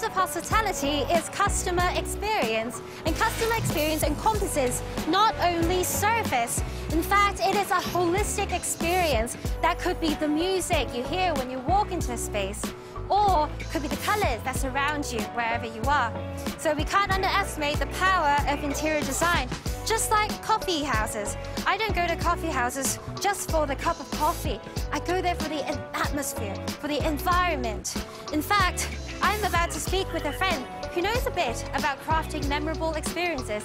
of hospitality is customer experience, and customer experience encompasses not only service. In fact, it is a holistic experience that could be the music you hear when you walk into a space, or it could be the colors that surround you wherever you are. So we can't underestimate the power of interior design. Just like coffee houses. I don't go to coffee houses just for the cup of coffee. I go there for the atmosphere, for the environment. In fact, I'm about to speak with a friend who knows a bit about crafting memorable experiences.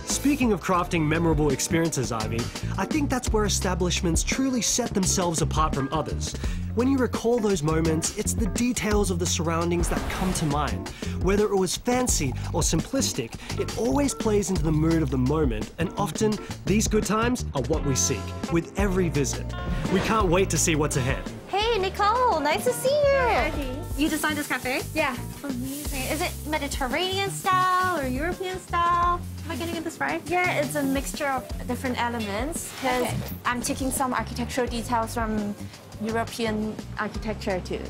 Speaking of crafting memorable experiences, Ivy, I think that's where establishments truly set themselves apart from others. When you recall those moments, it's the details of the surroundings that come to mind. Whether it was fancy or simplistic, it always plays into the mood of the moment, and often these good times are what we seek with every visit. We can't wait to see what's ahead. Hey, Nicole, nice to see you. Hi. You designed this cafe? Yeah. Amazing. Is it Mediterranean style or European style? Am I getting this right? Yeah, it's a mixture of different elements because I'm taking some architectural details from European architecture too.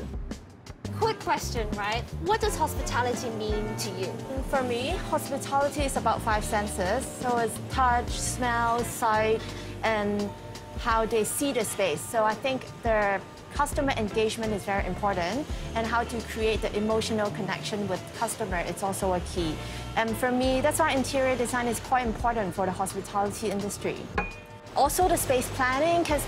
Quick question, right? What does hospitality mean to you? For me, hospitality is about 5 senses. So it's touch, smell, sight, and how they see the space. So I think the customer engagement is very important, and how to create the emotional connection with customer is also a key. And for me, that's why interior design is quite important for the hospitality industry. Also the space planning, because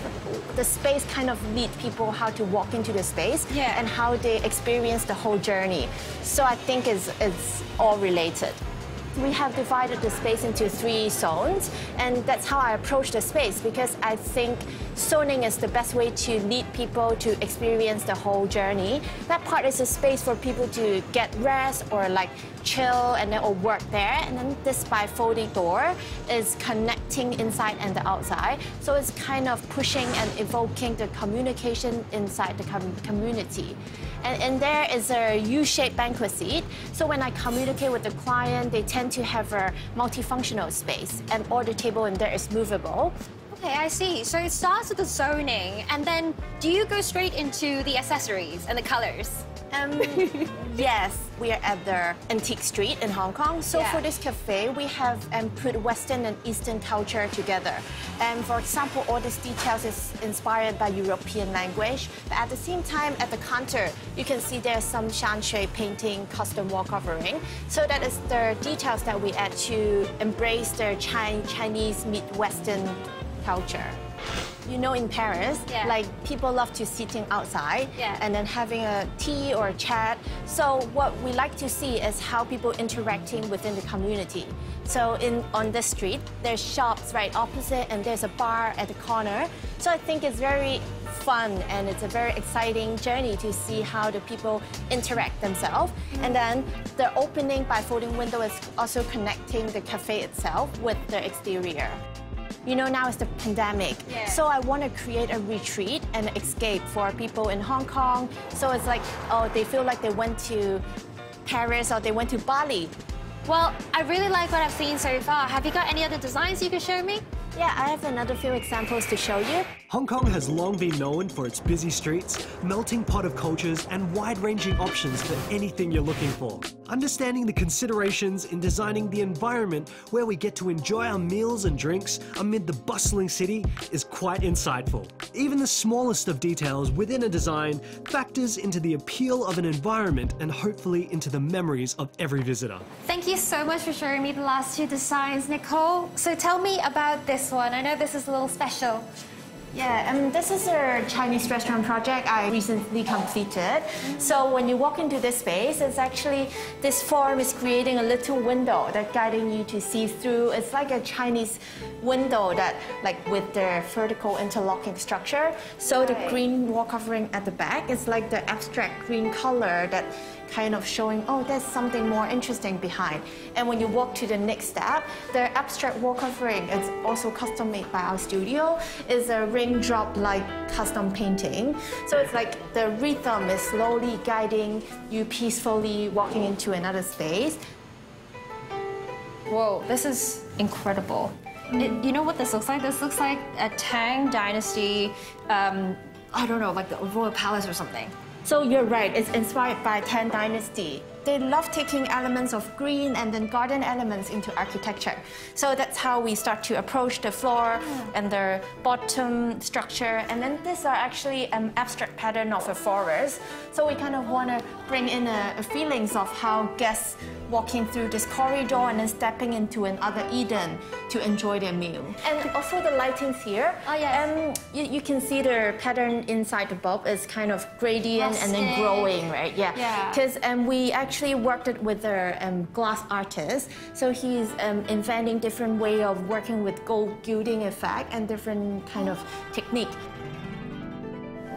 the space kind of lead people how to walk into the space and how they experience the whole journey. So I think it's all related. We have divided the space into 3 zones, and that's how I approach the space, because I think zoning is the best way to lead people to experience the whole journey. That part is a space for people to get rest or like chill and then or work there. And then this bifolding door is connecting inside and the outside. So it's kind of pushing and evoking the communication inside the community. And in there is a U-shaped banquet seat. So when I communicate with the client, they tend to have a multifunctional space, and all the table in there is movable. Okay, I see. So it starts with the zoning, and then do you go straight into the accessories and the colors? Yes, we are at the Antique Street in Hong Kong. So for this cafe, we have put Western and Eastern culture together. And for example, all these details is inspired by European language. But at the same time, at the counter, you can see there's some shan-shui painting, custom wall covering. So that is the details that we add to embrace the Chinese meet Western culture. You know, in Paris, like people love to sitting outside and then having a tea or a chat. So what we like to see is how people interacting within the community. So on the street, there's shops right opposite, and there's a bar at the corner. So I think it's very fun, and it's a very exciting journey to see how the people interact themselves. And then the opening bifolding window is also connecting the cafe itself with the exterior. You know, now it's the pandemic, so I want to create a retreat and escape for people in Hong Kong. So it's like, oh, they feel like they went to Paris or they went to Bali. Well, I really like what I've seen so far. Have you got any other designs you can show me? Yeah, I have another few examples to show you. Hong Kong has long been known for its busy streets, melting pot of cultures, and wide-ranging options for anything you're looking for. Understanding the considerations in designing the environment where we get to enjoy our meals and drinks amid the bustling city is quite insightful. Even the smallest of details within a design factors into the appeal of an environment and hopefully into the memories of every visitor. Thank you so much for showing me the last 2 designs, Nicole. So tell me about this one. I know this is a little special. Yeah, this is a Chinese restaurant project I recently completed. So when you walk into this space, it's actually, this form is creating a little window that's guiding you to see through. It's like a Chinese window that, like with the vertical interlocking structure. So the green wall covering at the back is like the abstract green color that kind of showing, oh, there's something more interesting behind. And when you walk to the next step, the abstract wall covering is also custom made by our studio. It's a raindrop-like custom painting. So it's like the rhythm is slowly guiding you peacefully walking into another space. Whoa, this is incredible. You know what this looks like? This looks like a Tang Dynasty, I don't know, like the royal palace or something. So you're right, it's inspired by Tang Dynasty. They love taking elements of green and then garden elements into architecture. So that's how we start to approach the floor and the bottom structure. And then these are actually an abstract pattern of a forest. So we kind of want to bring in a feelings of how guests walking through this corridor and then stepping into another Eden to enjoy their meal. And also the lightings here. Oh, yes. You can see the pattern inside the bulb is kind of gradient and then growing, right? Yeah. Because we actually worked it with a glass artist. So he's inventing different way of working with gold gilding effect and different kind of technique.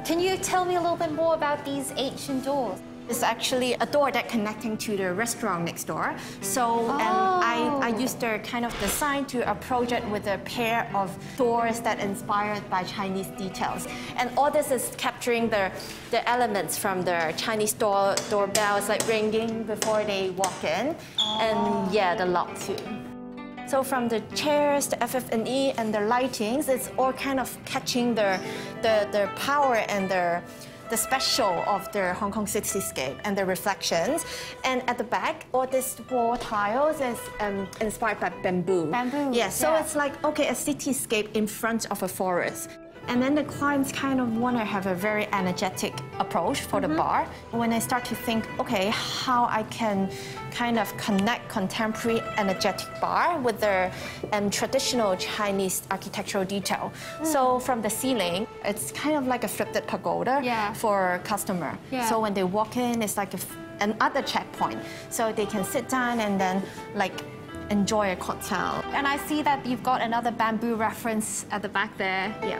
Can you tell me a little bit more about these ancient doors? It's actually a door that connecting to the restaurant next door. So I used the kind of design to approach it with a pair of doors that inspired by Chinese details. And all this is capturing the elements from the Chinese doorbells, like ringing before they walk in. And yeah, the lock too. So from the chairs, the FF&E, and the lightings, it's all kind of catching the power and the special of the Hong Kong cityscape and the reflections. And at the back, all these wall tiles is inspired by bamboo. Bamboo. Yeah, so it's like, okay, a cityscape in front of a forest. And then the clients kind of want to have a very energetic approach for the bar. When I start to think, okay, how I can kind of connect contemporary energetic bar with the traditional Chinese architectural detail. So from the ceiling, it's kind of like a flipped pagoda for customer. So when they walk in, it's like another checkpoint. So they can sit down and then like enjoy a cocktail. And I see that you've got another bamboo reference at the back there. Yeah.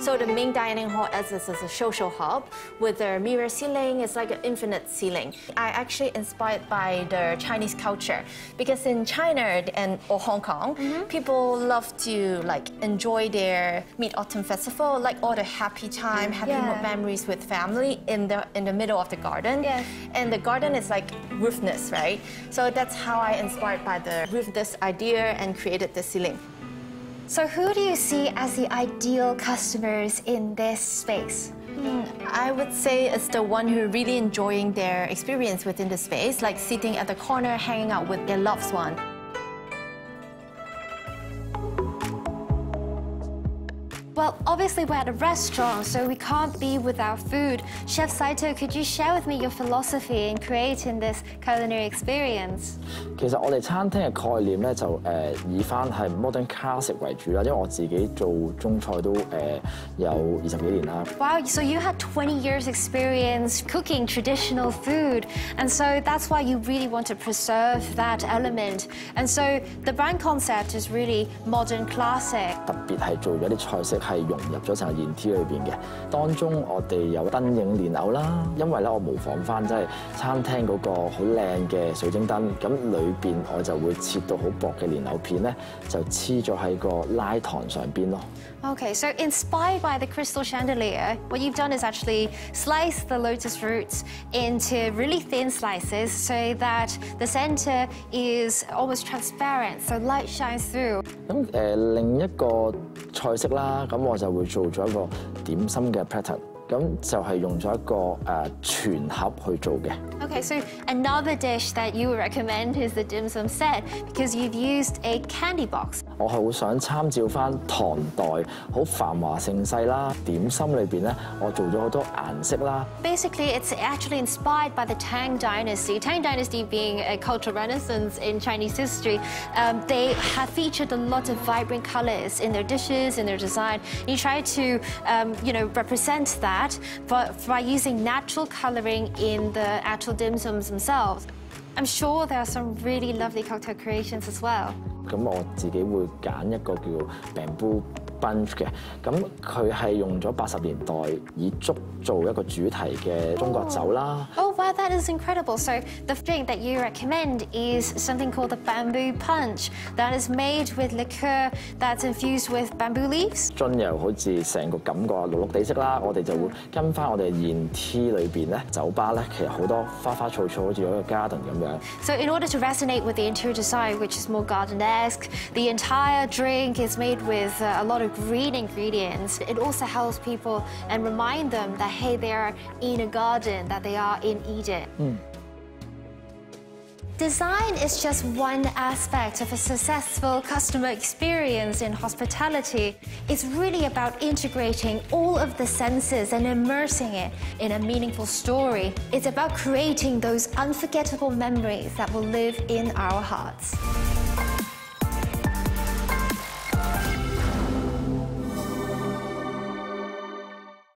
So the main dining hall as a social hub with the mirror ceiling. It's like an infinite ceiling. I actually inspired by the Chinese culture because in China or Hong Kong, people love to like enjoy their Mid-Autumn Festival, like all the happy time, happy memories with family in the middle of the garden. And the garden is like roofless, right? So that's how I inspired by the roofless idea and created the ceiling. So who do you see as the ideal customers in this space? I would say it's the one who really enjoying their experience within the space, like sitting at the corner, hanging out with their loved one. Well, obviously we're at a restaurant, so we can't be without food. Chef Saito, could you share with me your philosophy in creating this culinary experience? 其實我哋餐廳嘅概念咧就以翻係 modern classic 為主啦，因為我自己做中菜都有20幾年啦。Wow, so you had 20 years experience cooking traditional food, and so that's why you really want to preserve that element. And so the brand concept is really modern classic. 特別係做咗啲菜式係融入咗成個宴廳裏邊嘅，當中我哋有燈影蓮藕啦，因為咧我模仿翻即係餐廳嗰個好靚嘅水晶燈，咁裏邊我就會切到好薄嘅蓮藕片咧，就黐咗喺個拉糖上邊咯。Okay, so inspired by the crystal chandelier, what you've done is actually slice the lotus roots into really thin slices so that the center is almost transparent, so light shines through. 咁另一個菜式啦，咁我就會做咗一個點心嘅 pattern。 咁就係用咗一個全盒去做嘅。Okay, so another dish that you would recommend is the dim sum set because you've used a candy box. 我係好想參照翻唐代好繁華盛世啦，點心裏邊咧，我做咗好多顏色啦。Basically, it's actually inspired by the Tang Dynasty. Tang Dynasty being a cultural renaissance in Chinese history, they have featured a lot of vibrant colors in their dishes, in their design. You try to, represent that. But by using natural colouring in the actual dim sums themselves. I'm sure there are some really lovely cocktail creations as well. 咁我自己會揀一個叫 bamboo bunch 嘅，咁佢係用咗80年代以竹做一個主題嘅中國酒啦。Oh wow, that is incredible! So the drink that you recommend is something called the bamboo punch that is made with liqueur that's infused with bamboo leaves. 樽又好似成個感覺綠綠地色啦，我哋就會跟翻我哋宴廳裏邊咧，酒吧咧其實好多花花草草，好似有一個 garden 咁樣。So in order to resonate with the interior design, which is more garden-esque, the entire drink is made with a lot of green ingredients. It also helps people and remind them that, hey, they are in a garden, that they are in Eden. Design is just one aspect of a successful customer experience in hospitality. It's really about integrating all of the senses and immersing it in a meaningful story. It's about creating those unforgettable memories that will live in our hearts.